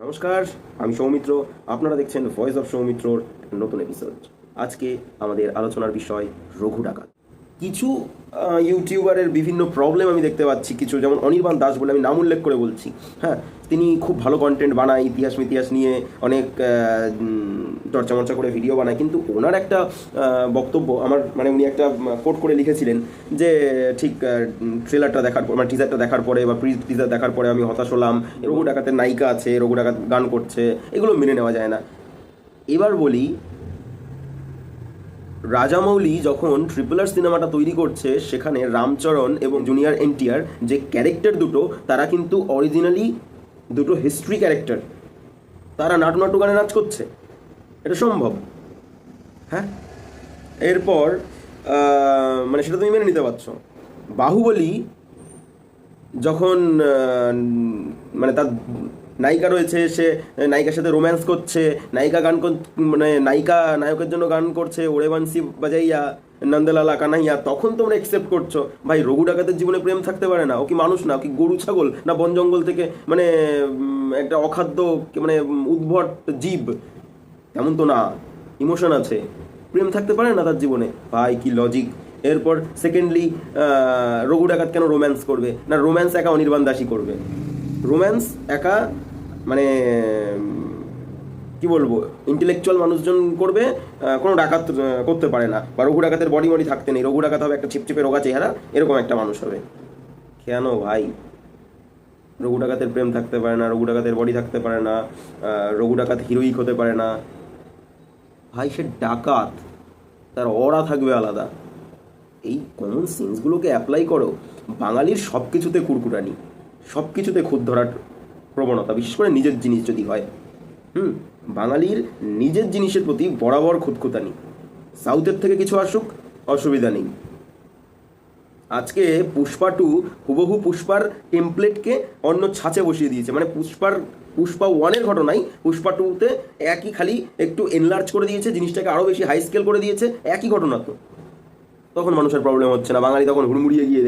নমস্কার, আমি সৌমিত্র। আপনারা দেখছেন ভয়েস অফ সৌমিত্রর নতুন এপিসোড। আজকে আমাদের আলোচনার বিষয় রঘু ডাকাত। কিছু ইউটিউবারের বিভিন্ন প্রবলেম আমি দেখতে পাচ্ছি। কিছু যেমন অনির্বাণ দাস বলে, আমি নাম উল্লেখ করে বলছি। হ্যাঁ, তিনি খুব ভালো কন্টেন্ট বানায়, ইতিহাস মিতিহাস নিয়ে অনেক চর্চা মর্চা করে ভিডিও বানায়, কিন্তু ওনার একটা বক্তব্য আমার উনি একটা কোট করে লিখেছিলেন যে ঠিক ট্রেলারটা দেখার পর, টিজারটা দেখার পরে বা প্রি টিজার দেখার পরে আমি হতাশ হলাম। রঘু ডাকাতের নায়িকা আছে, রঘু ডাকাত গান করছে, এগুলো মেনে নেওয়া যায় না। এবার বলি, রাজামৌলি যখন RRR সিনেমাটা তৈরি করছে, সেখানে রামচরণ এবং জুনিয়র এনটিআর যে ক্যারেক্টার দুটো, তারা কিন্তু অরিজিনালি দুটো হিস্ট্রি ক্যারেক্টার। তারা নাটু নাটু গানে নাচ করছে, এটা সম্ভব? হ্যাঁ, এরপর সেটা তুমি মেনে নিতে পারছো। বাহুবলী যখন তার নায়িকা রয়েছে, সে নায়িকার সাথে রোম্যান্স করছে, নায়িকা গান নায়িকা নায়কের জন্য গান করছে, ওরে বানসি বাজাইয়া নন্দলালা কানাইয়া, তখন তোমরা অ্যাকসেপ্ট করছো। ভাই, রঘু ডাকাতের জীবনে প্রেম থাকতে পারে না? ও কি মানুষ না? ও কি গরু ছাগল না? বন জঙ্গল থেকে একটা অখাদ্য উদ্ভট জীব? তেমন তো না, ইমোশন আছে, প্রেম থাকতে পারে না তার জীবনে? ভাই, কি লজিক! এরপর সেকেন্ডলি, রঘু ডাকাত কেন রোম্যান্স করবে না? রোম্যান্স একা অনির্বাণ দাসই করবে। রোম্যান্স একা কি বলবো, ইন্টেলেকচুয়াল মানুষজন করবে, কোনো ডাকাত করতে পারে না। বা রঘু ডাকাতের বডি মডি থাকতে নেই, রঘু ডাকাত হবে একটা চিপচিপে রোগা চেহারা, এরকম একটা মানুষ হবে। কেন ভাই? রঘু ডাকাতের প্রেম থাকতে পারে না, রঘু ডাকাতের বডি থাকতে পারে না, রঘু ডাকাত হিরোইক হতে পারে না। ভাই, সে ডাকাত, তার অরা থাকবে আলাদা। এই কমন সেন্সগুলোকে অ্যাপ্লাই করো। বাঙালির সব কিছুতে কুরকুরানি, সব কিছুতে খুঁত ধরার প্রবণতা, বিশেষ করে নিজের জিনিস যদি হয়। বাঙালির নিজের জিনিসের প্রতি বরাবর খুঁতখুতানি। সাউথের থেকে কিছু আসুক, অসুবিধা নেই। আজকে পুষ্পা 2 হুবহু পুষ্পার টেমপ্লেটকে অন্য ছাঁচে বসিয়ে দিয়েছে। পুষ্পা 1-এর ঘটনাই পুষ্পা 2-তে একই, খালি একটু এনলার্জ করে দিয়েছে, জিনিসটাকে আরও বেশি হাই স্কেল করে দিয়েছে। একই ঘটনা তো, তখন মানুষের প্রবলেম হচ্ছে না। বাঙালি তখন হুড়মুড়িয়ে গিয়ে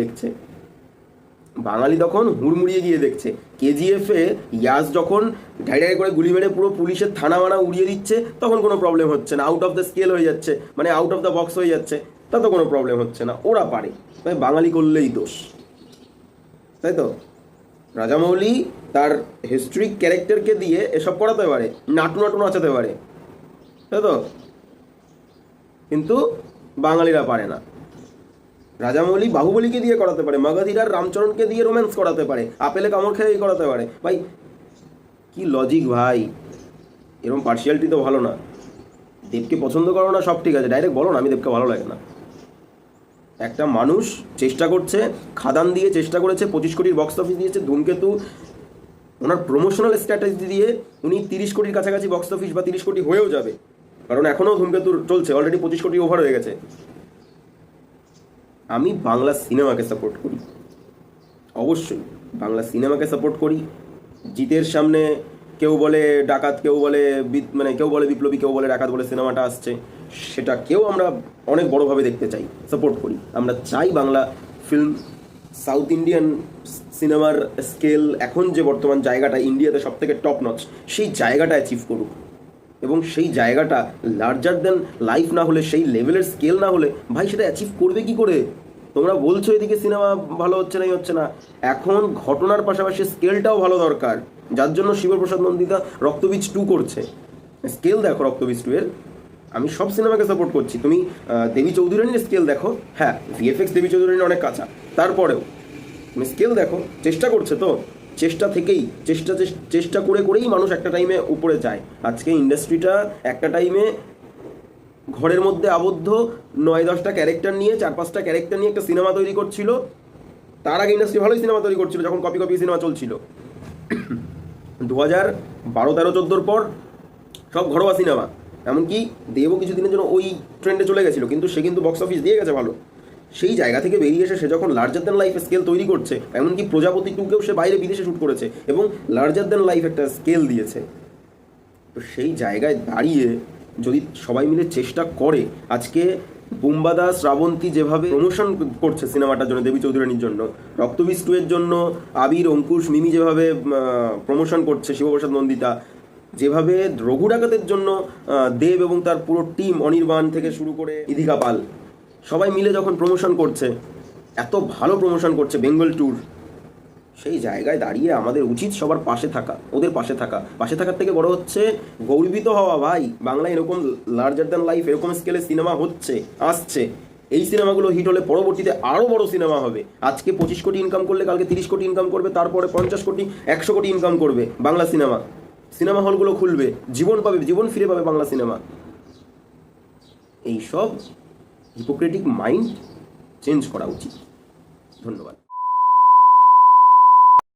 দেখছে। কেজিএফে ইয়াস যখন ঢাই করে গুলি মেরে পুরো পুলিশের থানা মানা উড়িয়ে দিচ্ছে, তখন কোনো প্রবলেম হচ্ছে না। আউট অফ দ্য স্কেল হয়ে যাচ্ছে, আউট অফ দ্য বক্স হয়ে যাচ্ছে, তাতে কোনো প্রবলেম হচ্ছে না। ওরা পারে, তাই বাঙালি করলেই দোষ, তাই তো? রাজামৌলি তার হিস্ট্রিক ক্যারেক্টারকে দিয়ে এসব করাতে পারে, নাটু নাটু নাচাতে পারে, তাই তো? কিন্তু বাঙালিরা পারে না। রাজামৌলি বাহুবলীকে দিয়ে করাতে পারে, মগধীরার রামচরণকে দিয়ে রোম্যান্স করাতে পারে, আপেলে কামড় খেয়ে করাতে পারে। ভাই, কি লজিক ভাই! এরকম পার্সিয়ালিটি তো ভালো না। দেবকে পছন্দ করো না, সব ঠিক আছে, ডাইরেক্ট বলো না আমি দেবকে ভালো লাগে না। একটা মানুষ চেষ্টা করছে, খাদান দিয়ে চেষ্টা করেছে, 25 কোটির বক্স অফিস দিয়েছে। ধূমকেতু ওনার প্রমোশনাল স্ট্র্যাটেজি দিয়ে উনি 30 কোটির কাছাকাছি বক্স অফিস বা 30 কোটি হয়েও যাবে, কারণ এখনও ধূমকেতু চলছে, অলরেডি 25 কোটি ওভার হয়ে গেছে। আমি বাংলা সিনেমাকে সাপোর্ট করি, অবশ্যই বাংলা সিনেমাকে সাপোর্ট করি। জিতের সামনে কেউ বলে ডাকাত, কেউ বলে কেউ বলে বিপ্লবী, কেউ বলে ডাকাত বলে সিনেমাটা আসছে, সেটাকেও আমরা অনেক বড়োভাবে দেখতে চাই, সাপোর্ট করি। আমরা চাই বাংলা ফিল্ম, সাউথ ইন্ডিয়ান সিনেমার স্কেল এখন যে বর্তমান জায়গাটা ইন্ডিয়াতে সব থেকে টপ নচ, সেই জায়গাটা অ্যাচিভ করুক। এবং সেই জায়গাটা লার্জার দেন লাইফ না হলে, সেই লেভেলের স্কেল না হলে, ভাই সেটা অ্যাচিভ করবে কি করে? তোমরা বলছো এদিকে সিনেমা ভালো হচ্ছে না, হচ্ছে না, এখন ঘটনার পাশাপাশি স্কেলটাও ভালো দরকার, যার জন্য শিবপ্রসাদ নন্দিতা রক্তবীজ 2 করছে। স্কেল দেখো রক্তবীজ 2 এর। আমি সব সিনেমাকে সাপোর্ট করছি। তুমি দেবী চৌধুরানীর স্কেল দেখো, হ্যাঁ ভিএফএক্স দেবী চৌধুরানীর অনেক কাঁচা, তারপরেও তুমি স্কেল দেখো। চেষ্টা করছে তো, চেষ্টা থেকেই চেষ্টা করেই মানুষ একটা টাইমে উপরে যায়। আজকে ইন্ডাস্ট্রিটা একটা টাইমে ঘরের মধ্যে আবদ্ধ 9-10টা ক্যারেক্টার নিয়ে, 4-5টা ক্যারেক্টার নিয়ে একটা সিনেমা তৈরি করছিল। তার আগে ইন্ডাস্ট্রি ভালোই সিনেমা তৈরি করছিল, যখন কপি সিনেমা চলছিল। 2012-13-14 পর সব ঘরোয়া সিনেমা, এমনকি দেবও কিছুদিনের জন্য ওই ট্রেন্ডে চলে গেছিলো, কিন্তু সে কিন্তু বক্স অফিস দিয়ে গেছে ভালো। সেই জায়গা থেকে বেরিয়ে এসে সে যখন লার্জার দ্যান লাইফ স্কেল তৈরি করছে, এমনকি প্রজাপতি 2কেও সে বাইরে বিদেশে শ্যুট করেছে এবং লার্জার দ্যান লাইফ একটা স্কেল দিয়েছে। তো সেই জায়গায় দাঁড়িয়ে যদি সবাই মিলে চেষ্টা করে, আজকে বুম্বাদা শ্রাবন্তী যেভাবে প্রমোশন করছে সিনেমাটার জন্য, দেবী চৌধুরানীর জন্য, রক্তবীজ 2 এর জন্য আবির, অঙ্কুশ, মিমি যেভাবে প্রমোশন করছে, শিবপ্রসাদ নন্দিতা যেভাবে রঘু ডাকাতের জন্য দেব এবং তার পুরো টিম, অনির্বাণ থেকে শুরু করে ইধিকা পাল সবাই মিলে যখন প্রমোশন করছে, এত ভালো প্রমোশন করছে বেঙ্গল ট্যুর, সেই জায়গায় দাঁড়িয়ে আমাদের উচিত সবার পাশে থাকা, ওদের পাশে থাকা। পাশে থাকার থেকে বড় হচ্ছে গর্বিত হওয়া। ভাই, বাংলায় এরকম লার্জার দ্যান লাইফ এরকম স্কেলে সিনেমা হচ্ছে, আসছে। এই সিনেমাগুলো হিট হলে পরবর্তীতে আরও বড় সিনেমা হবে। আজকে 25 কোটি ইনকাম করলে কালকে 30 কোটি ইনকাম করবে, তারপরে 50 কোটি, 100 কোটি ইনকাম করবে বাংলা সিনেমা। সিনেমা হলগুলো খুলবে, জীবন পাবে, জীবন ফিরে পাবে বাংলা সিনেমা। এইসব হিপোক্রেটিক মাইন্ড চেঞ্জ করা উচিত। ধন্যবাদ।